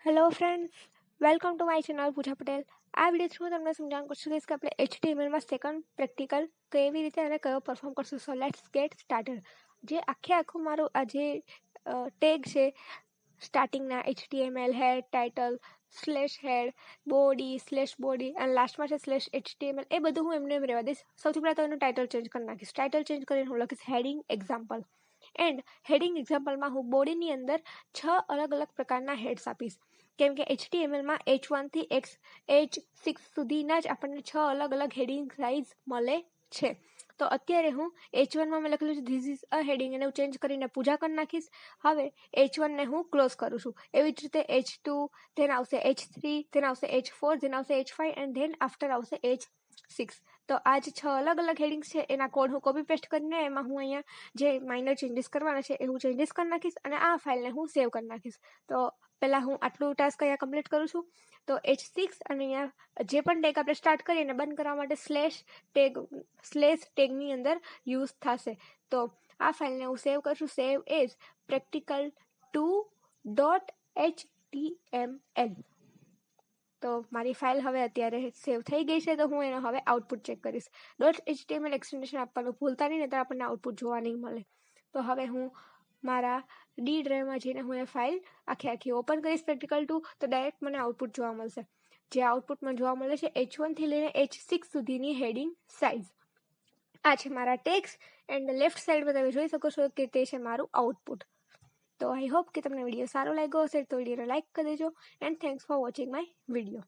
Hello friends, welcome to my channel Pooja Patel. આ video through તમને સમજાવવાનું કોશિશ કરીશ કે આપણે HTMLમાં સેકન્ડ પ્રેક્ટિકલ કેવી રીતે અને કયો પરફોર્મ કરશું. So let's gate started. જે આખું મારું આ જે ટેગ છે સ્ટાર્ટિંગના HTML હેડ ટાઇટલ /હેડ બોડી અને લાસ્ટમાં છે /HTML, એ બધું હું એમને રહેવા દઈશ. સૌથી પહેલાં તો એનું ટાઇટલ ચેન્જ કરી નાખીશ. ટાઇટલ ચેન્જ કરીને હું લખીશ હેડિંગ એક્ઝામ્પલ. એન્ડ હેડિંગ એક્ઝામ્પલમાં હું બોડીની અંદર 6 અલગ અલગ પ્રકારના હેડ્સ આપીશ. કેમ કે HTMLમાં H1 થી H6 સુધીના જ આપણને 6 અલગ અલગ હેડિંગ સાઇઝ મળે છે. તો અત્યારે હું H1માં મેં લખેલું છે ધીસ ઇઝ અ હેડિંગ, એને હું ચેન્જ કરીને પૂજા કરી નાખીશ. હવે H1ને હું ક્લોઝ કરું છું. એવી જ રીતે H2, ધેન આવશે H3, ધેન આવશે H4, ધેન આવશે H5 એન્ડ ધેન આફ્ટર આવશે H6. તો આ જે 6 અલગ અલગ હેડિંગ્સ છે એના કોડ હું કોપી પેસ્ટ કરીને એમાં હું અહીંયા જે માઇનર ચેન્જીસ કરવાના છે એ હું ચેન્જીસ કરી નાખીશ અને આ ફાઇલને હું સેવ કરી નાખીશ. તો પહેલાં હું આટલું ટાસ્ક અહીંયા કમ્પ્લીટ કરું છું. તો H6 અને અહીંયા જે પણ ટેગ આપણે સ્ટાર્ટ કરીએ એને બંધ કરવા માટે /ટેગની અંદર યુઝ થશે. તો આ ફાઇલને હું સેવ કરશું. Save as practical2.html. તો મારી ફાઇલ હવે અત્યારે સેવ થઈ ગઈ છે. તો હું એનો હવે આઉટપુટ ચેક કરીશ. .html એક્સટેન્શન આપવાનું ભૂલતા નહીં, નહીંતર આપણને આઉટપુટ જોવા નહીં મળે. તો હવે હું મારા ડી ડ્રાઈવમાં જઈને હું એ ફાઇલ આખી ઓપન કરીશ practical2. તો ડાયરેક્ટ મને આઉટપુટ જોવા મળશે. જે આઉટપુટમાં જોવા મળે છે H1 થી લઈને H6 સુધીની હેડિંગ સાઇઝ. આ છે મારા ટેક્સ એન્ડ લેફ્ટ સાઈડમાં તમે જોઈ શકો છો કે તે છે મારું આઉટપુટ. તો આઈ હોપ કે તમને વિડીયો સારો લાગ્યો હશે તો વિડીયોને લાઇક કરી દેજો and thanks for watching my video.